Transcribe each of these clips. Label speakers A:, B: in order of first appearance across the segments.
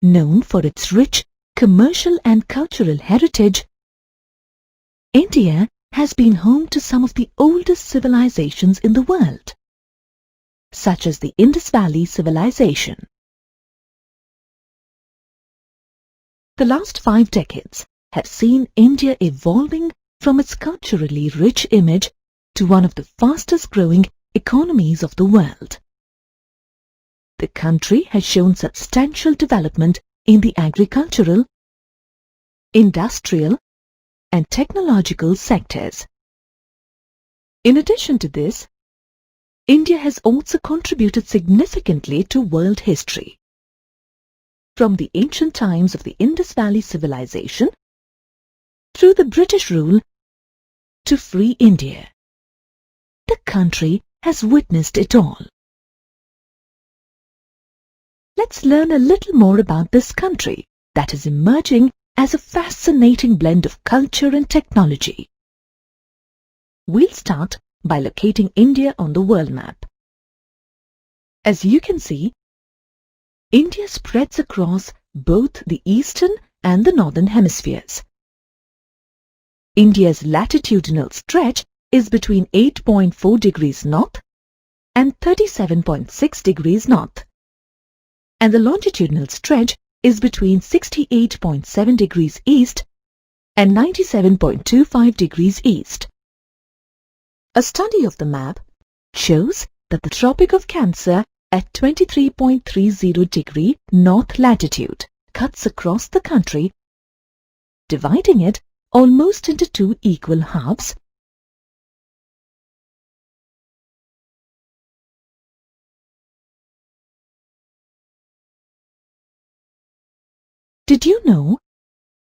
A: known for its rich commercial and cultural heritage, India has been home to some of the oldest civilizations in the world, such as the Indus Valley civilization. The last 5 decades have seen India evolving from its culturally rich image to one of the fastest growing economies of the world. The country has shown substantial development in the agricultural, industrial, and technological sectors. In addition to this, India has also contributed significantly to world history. From the ancient times of the Indus Valley civilization, through the British rule, to free India, the country has witnessed it all. Let's learn a little more about this country that is emerging as a fascinating blend of culture and technology. We'll start by locating India on the world map. As you can see, India spreads across both the eastern and the northern hemispheres. India's latitudinal stretch is between 8.4 degrees north and 37.6 degrees north, and the longitudinal stretch is between 68.7 degrees east and 97.25 degrees east. A study of the map shows that the Tropic of Cancer at 23.30 degree north latitude cuts across the country, dividing it almost into 2 equal halves. Did you know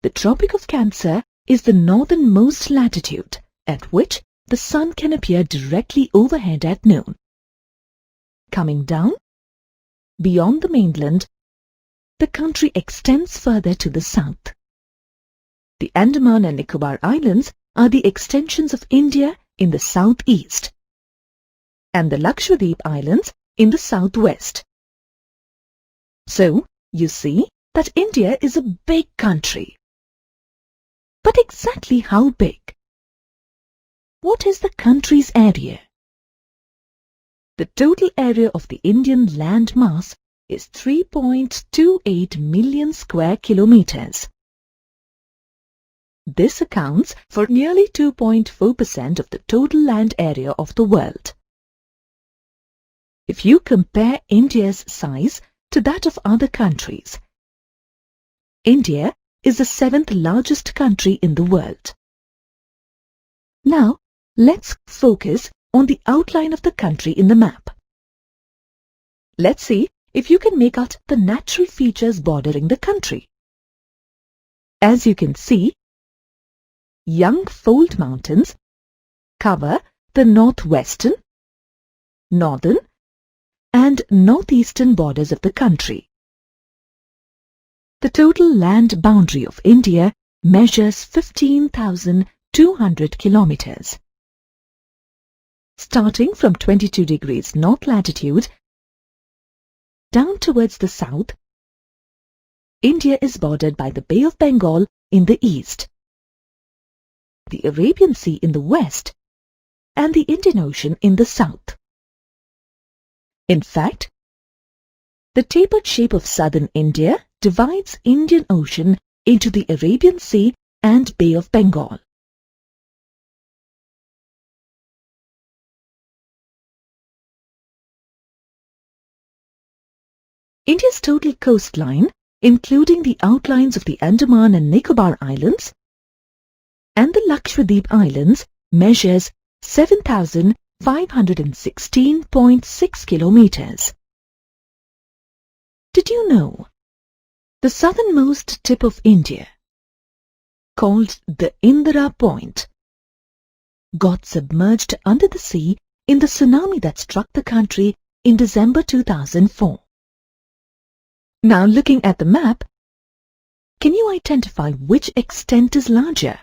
A: the Tropic of Cancer is the northernmost latitude at which the sun can appear directly overhead at noon? Coming down, beyond the mainland, the country extends further to the south. The Andaman and Nicobar Islands are the extensions of India in the southeast, and the Lakshadweep Islands in the southwest. So, you see that India is a big country. But exactly how big? What is the country's area? The total area of the Indian land mass is 3.28 million square kilometers. This accounts for nearly 2.4% of the total land area of the world. If you compare India's size to that of other countries, India is the 7th largest country in the world. Now, let's focus on the outline of the country in the map. Let's see if you can make out the natural features bordering the country. As you can see, young fold mountains cover the northwestern, northern, and northeastern borders of the country. The total land boundary of India measures 15,200 kilometers. Starting from 22 degrees north latitude down towards the south, India is bordered by the Bay of Bengal in the east, the Arabian Sea in the west, and the Indian Ocean in the south. In fact, the tapered shape of southern India divides Indian Ocean into the Arabian Sea and Bay of Bengal. India's total coastline, including the outlines of the Andaman and Nicobar Islands and the Lakshadweep Islands, measures 7,516.6 kilometers. Did you know the southernmost tip of India, called the Indira Point, got submerged under the sea in the tsunami that struck the country in December 2004? Now, looking at the map, can you identify which extent is larger,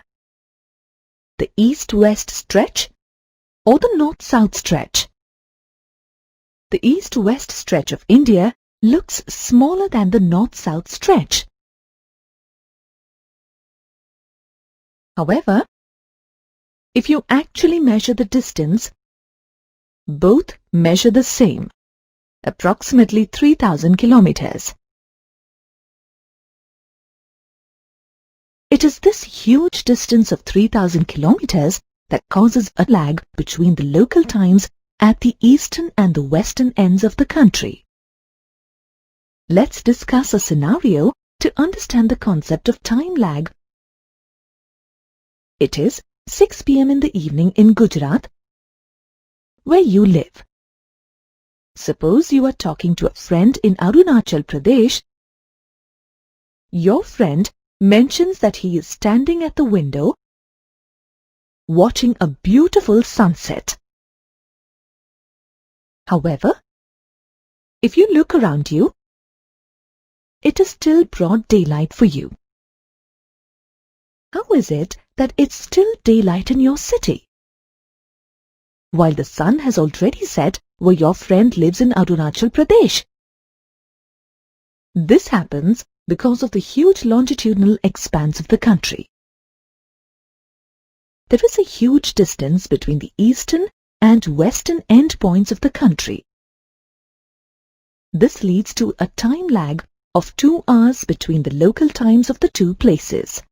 A: the east-west stretch or the north-south stretch? The east-west stretch of India looks smaller than the north-south stretch. However, if you actually measure the distance, both measure the same, approximately 3,000 kilometers. It is this huge distance of 3,000 kilometers that causes a lag between the local times at the eastern and the western ends of the country. Let's discuss a scenario to understand the concept of time lag. It is 6 p.m. in the evening in Gujarat, where you live. Suppose you are talking to a friend in Arunachal Pradesh. Your friend mentions that he is standing at the window watching a beautiful sunset. However, if you look around you, it is still broad daylight for you. How is it that it's still daylight in your city, while the sun has already set where your friend lives in Arunachal Pradesh? This happens because of the huge longitudinal expanse of the country. There is a huge distance between the eastern and western endpoints of the country. This leads to a time lag of 2 hours between the local times of the two places.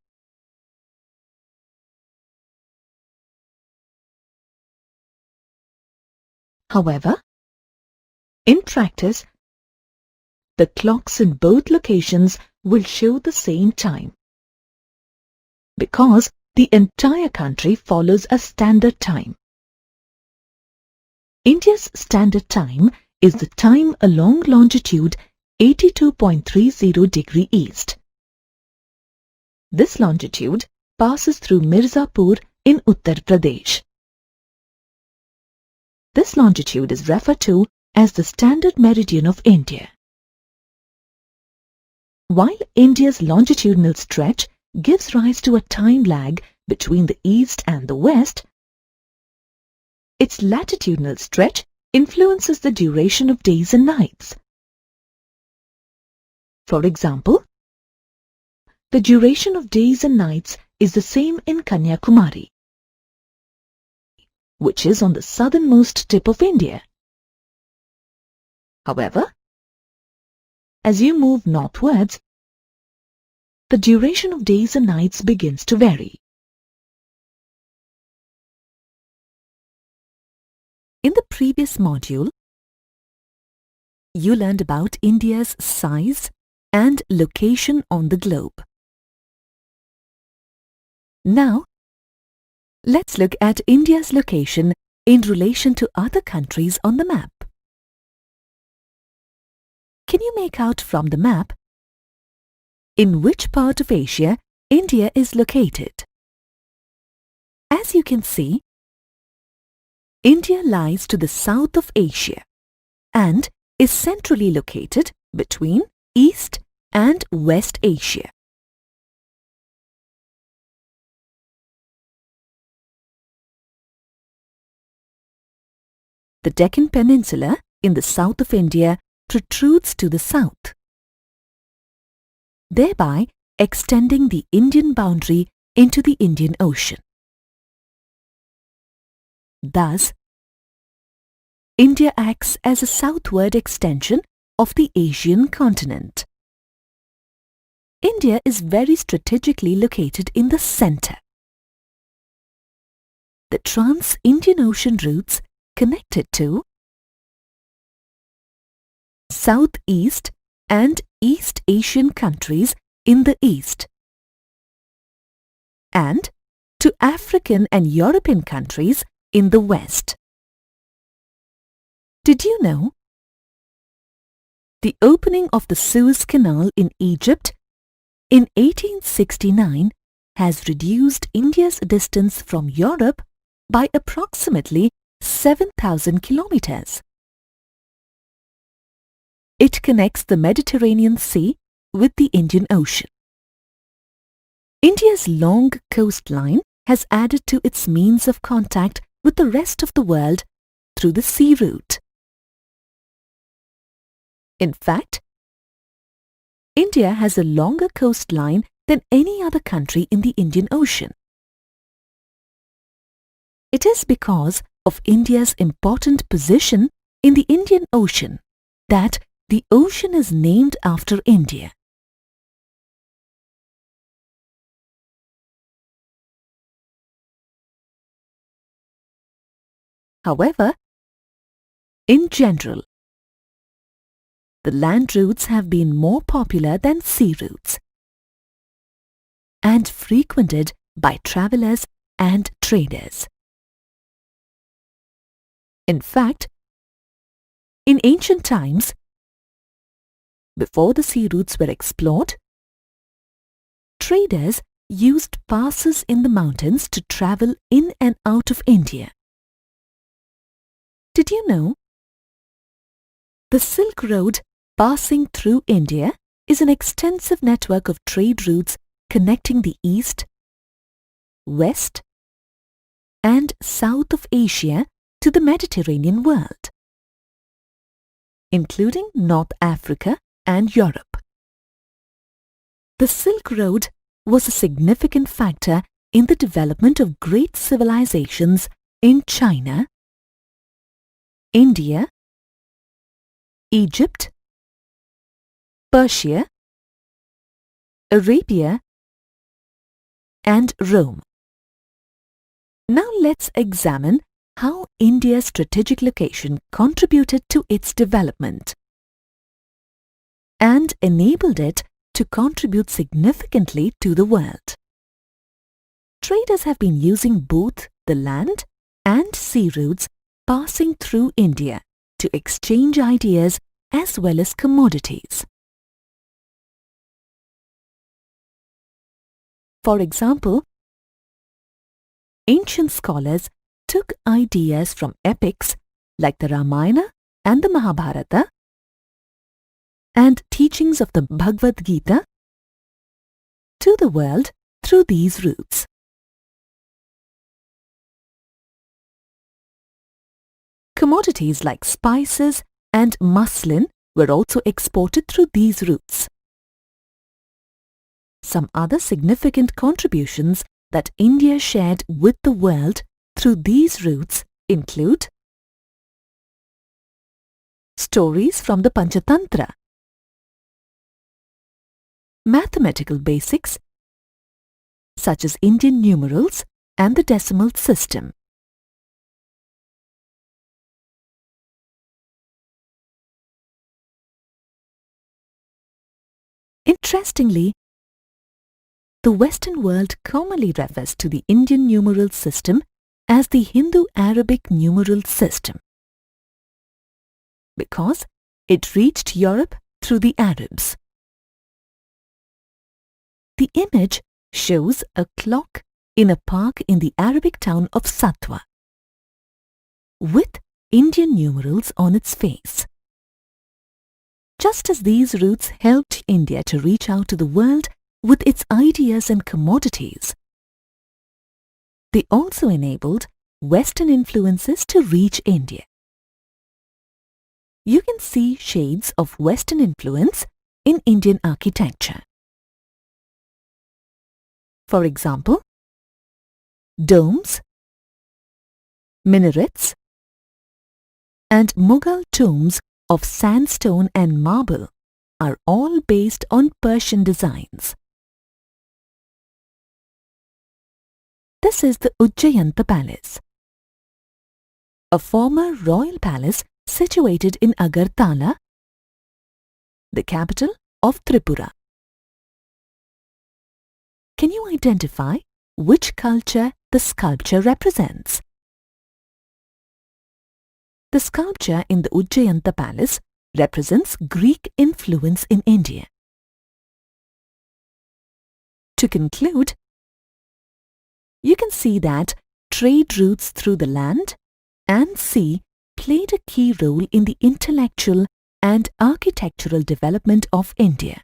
A: However, in practice, the clocks in both locations will show the same time, because the entire country follows a standard time. India's standard time is the time along longitude 82.30 degree east. This longitude passes through Mirzapur in Uttar Pradesh. This longitude is referred to as the standard meridian of India. While India's longitudinal stretch gives rise to a time lag between the east and the west, its latitudinal stretch influences the duration of days and nights. For example, the duration of days and nights is the same in Kanyakumari, which is on the southernmost tip of India. However, as you move northwards, the duration of days and nights begins to vary. In the previous module, you learned about India's size and location on the globe. Now, let's look at India's location in relation to other countries on the map. Can you make out from the map in which part of Asia India is located? As you can see, India lies to the south of Asia and is centrally located between East and West Asia. The Deccan Peninsula in the south of India protrudes to the south, thereby extending the Indian boundary into the Indian Ocean. Thus, India acts as a southward extension of the Asian continent. India is very strategically located in the center. The trans-Indian Ocean routes connect it to Southeast and East Asian countries in the east and to African and European countries in the west. Did you know? The opening of the Suez Canal in Egypt in 1869 has reduced India's distance from Europe by approximately 7,000 kilometers. It connects the Mediterranean Sea with the Indian Ocean. India's long coastline has added to its means of contact with the rest of the world through the sea route. In fact, India has a longer coastline than any other country in the Indian Ocean. It is because of India's important position in the Indian Ocean that the ocean is named after India. However, in general, the land routes have been more popular than sea routes and frequented by travelers and traders. In fact, in ancient times, before the sea routes were explored, traders used passes in the mountains to travel in and out of India. Did you know? The Silk Road passing through India is an extensive network of trade routes connecting the East, West, and South of Asia to the Mediterranean world, including North Africa and Europe. The Silk Road was a significant factor in the development of great civilizations in China, India, Egypt, Persia, Arabia, and Rome. Now let's examine how India's strategic location contributed to its development and enabled it to contribute significantly to the world. Traders have been using both the land and sea routes passing through India to exchange ideas as well as commodities. For example, ancient scholars took ideas from epics like the Ramayana and the Mahabharata and teachings of the Bhagavad Gita to the world through these routes. Commodities like spices and muslin were also exported through these routes. Some other significant contributions that India shared with the world through these routes include stories from the Panchatantra, mathematical basics such as Indian numerals and the decimal system, interestingly, the Western world commonly refers to the Indian numeral system as the Hindu-Arabic numeral system because it reached Europe through the Arabs. The image shows a clock in a park in the Arabic town of Satwa with Indian numerals on its face. Just as these routes helped India to reach out to the world with its ideas and commodities, they also enabled Western influences to reach India. You can see shades of Western influence in Indian architecture. For example, domes, minarets, and Mughal tombs of sandstone and marble are all based on Persian designs. This is the Ujjayanta Palace, a former royal palace situated in Agartala, the capital of Tripura. Can you identify which culture the sculpture represents? The sculpture in the Ujjayanta Palace represents Greek influence in India. To conclude, you can see that trade routes through the land and sea played a key role in the intellectual and architectural development of India.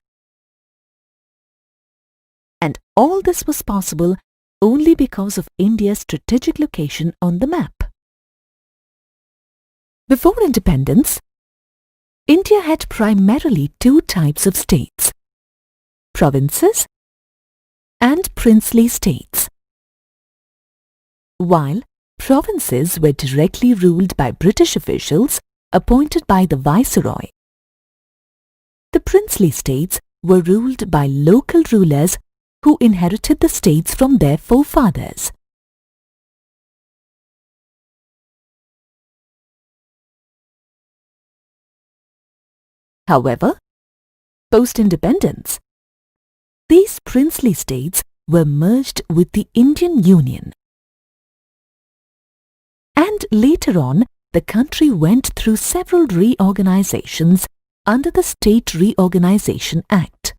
A: And all this was possible only because of India's strategic location on the map. Before independence, India had primarily two types of states: provinces, and princely states. While provinces were directly ruled by British officials appointed by the Viceroy, the princely states were ruled by local rulers who inherited the states from their forefathers. However, post-independence, these princely states were merged with the Indian Union. And later on, the country went through several reorganizations under the State Reorganization Act.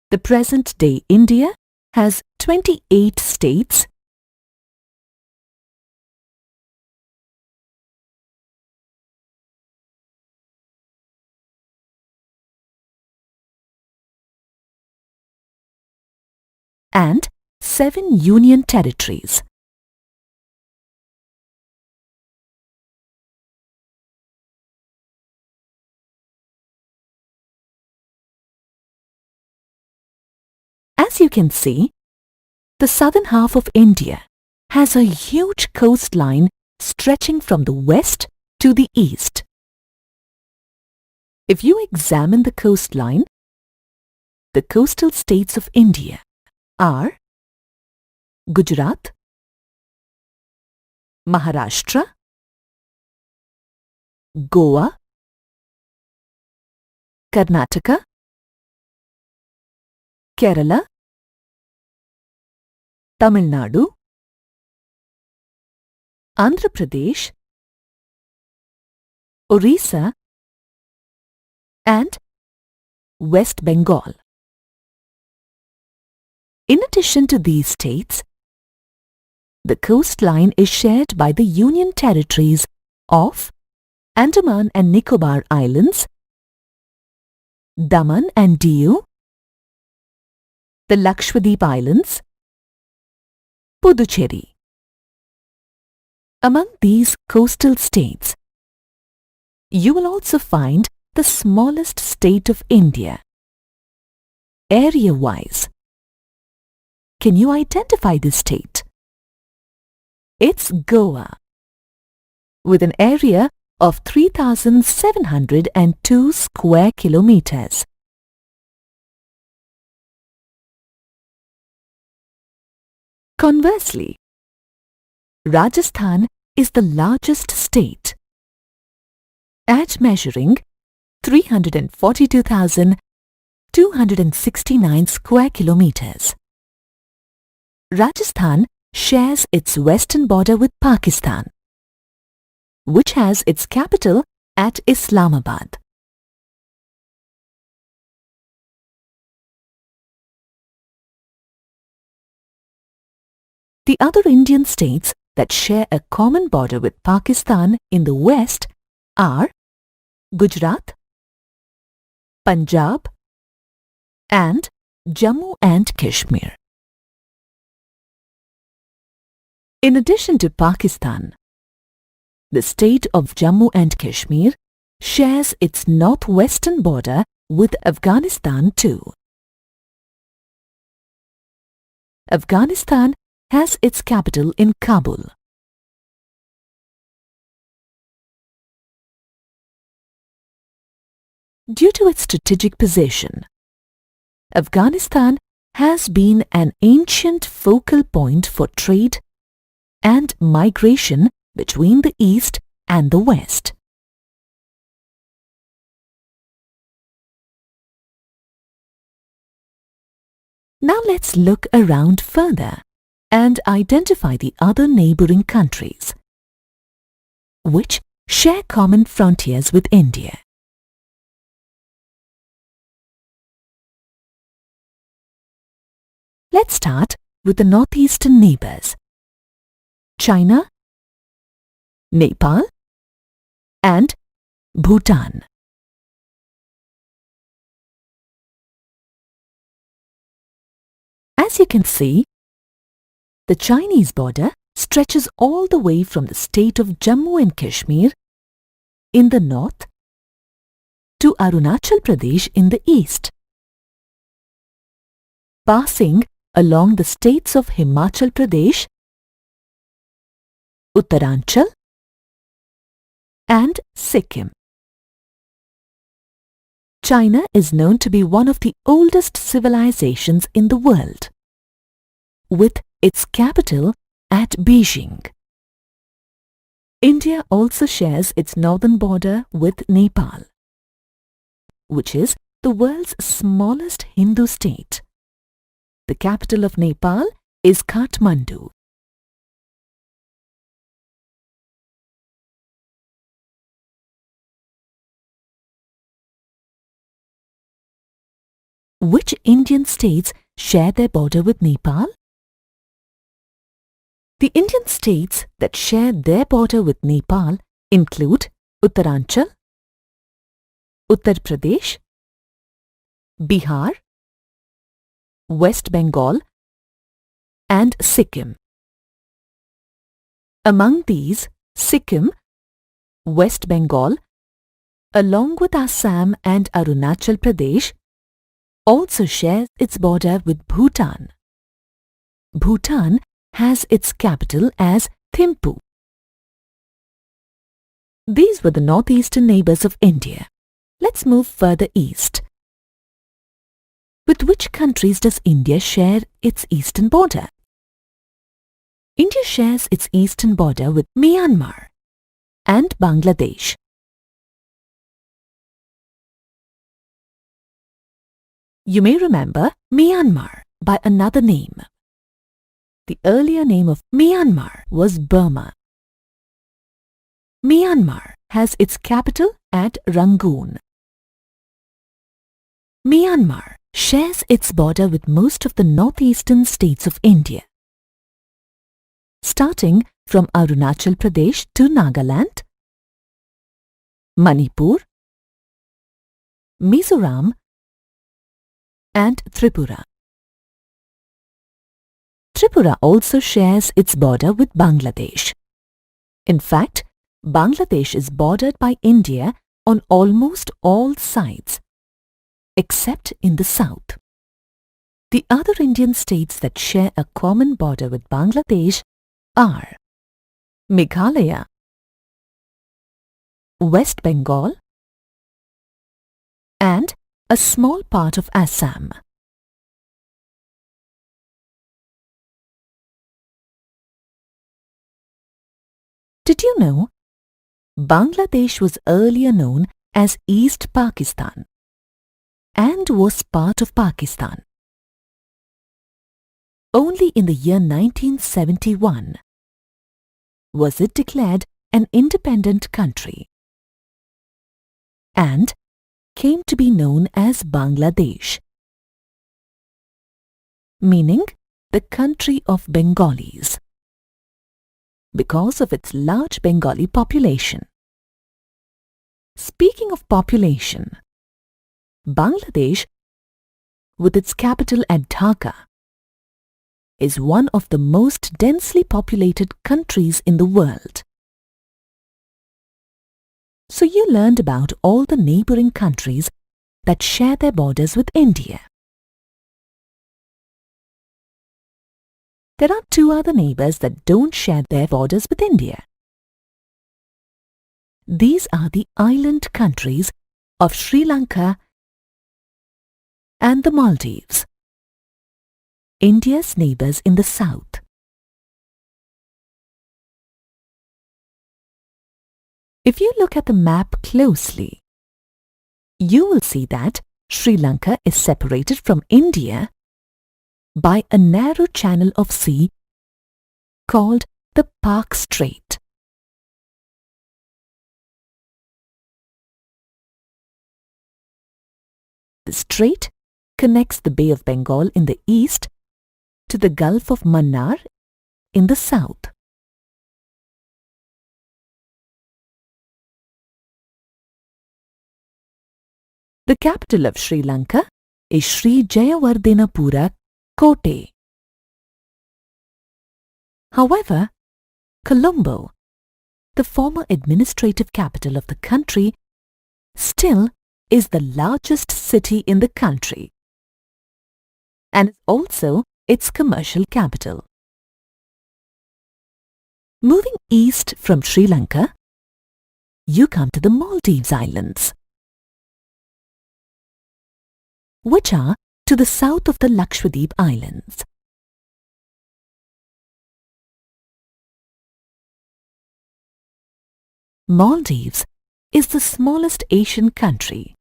A: The present-day India has 28 states and 7 union territories. As you can see, the southern half of India has a huge coastline stretching from the west to the east. If you examine the coastline, the coastal states of India are Gujarat, Maharashtra, Goa, Karnataka, Kerala, Tamil Nadu, Andhra Pradesh, Orissa, and West Bengal. In addition to these states, the coastline is shared by the Union territories of Andaman and Nicobar Islands, Daman and Diu, the Lakshadweep Islands, Puducherry. Among these coastal states, you will also find the smallest state of India, area-wise. Can you identify this state? It's Goa, with an area of 3,702 square kilometers. Conversely, Rajasthan is the largest state, at measuring 342,269 square kilometers. Rajasthan shares its western border with Pakistan, which has its capital at Islamabad. The other Indian states that share a common border with Pakistan in the west are Gujarat, Punjab, and Jammu and Kashmir. In addition to Pakistan, the state of Jammu and Kashmir shares its northwestern border with Afghanistan too. Afghanistan has its capital in Kabul. Due to its strategic position, Afghanistan has been an ancient focal point for trade and migration between the East and the West. Now let's look around further and identify the other neighboring countries, which share common frontiers with India. Let's start with the northeastern neighbors, China, Nepal, and Bhutan. As you can see, the Chinese border stretches all the way from the state of Jammu and Kashmir in the north to Arunachal Pradesh in the east, passing along the states of Himachal Pradesh, Uttaranchal and Sikkim. China is known to be one of the oldest civilizations in the world, with its capital at Beijing. India also shares its northern border with Nepal, which is the world's smallest Hindu state. The capital of Nepal is Kathmandu. Which Indian states share their border with Nepal? The Indian states that share their border with Nepal include Uttaranchal, Uttar Pradesh, Bihar, West Bengal and Sikkim. Among these, Sikkim, West Bengal, along with Assam and Arunachal Pradesh, also shares its border with Bhutan. Bhutan has its capital as Thimphu. These were the northeastern neighbors of India. Let's move further east. With which countries does India share its eastern border? India shares its eastern border with Myanmar and Bangladesh. You may remember Myanmar by another name. The earlier name of Myanmar was Burma. Myanmar has its capital at Rangoon. Myanmar shares its border with most of the northeastern states of India, starting from Arunachal Pradesh to Nagaland, Manipur, Mizoram and Tripura. Tripura also shares its border with Bangladesh. In fact, Bangladesh is bordered by India on almost all sides, except in the south. The other Indian states that share a common border with Bangladesh are Meghalaya, West Bengal, and a small part of Assam. Did you know Bangladesh was earlier known as East Pakistan and was part of Pakistan? Only in the year 1971 was it declared an independent country and came to be known as Bangladesh, meaning the country of Bengalis, because of its large Bengali population. Speaking of population, Bangladesh, with its capital at Dhaka, is one of the most densely populated countries in the world. So you learned about all the neighboring countries that share their borders with India. There are two other neighbors that don't share their borders with India. These are the island countries of Sri Lanka and the Maldives, India's neighbors in the south. If you look at the map closely, you will see that Sri Lanka is separated from India by a narrow channel of sea called the Park Strait. The strait connects the Bay of Bengal in the east to the Gulf of Mannar in the south. The capital of Sri Lanka is Sri Jayawardena Kotte. However, Colombo, the former administrative capital of the country, still is the largest city in the country and is also its commercial capital. Moving east from Sri Lanka, you come to the Maldives Islands, which are to the south of the Lakshadweep Islands. Maldives is the smallest Asian country,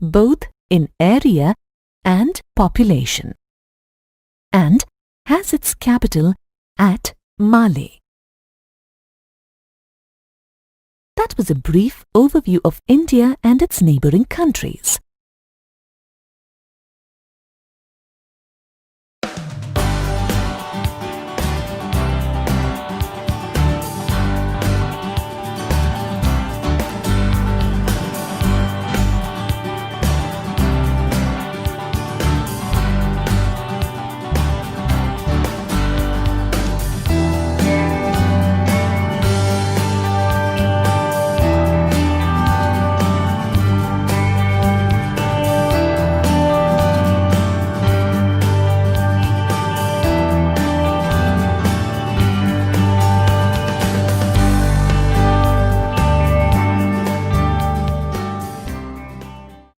A: both in area and population, and has its capital at Malé. That was a brief overview of India and its neighbouring countries.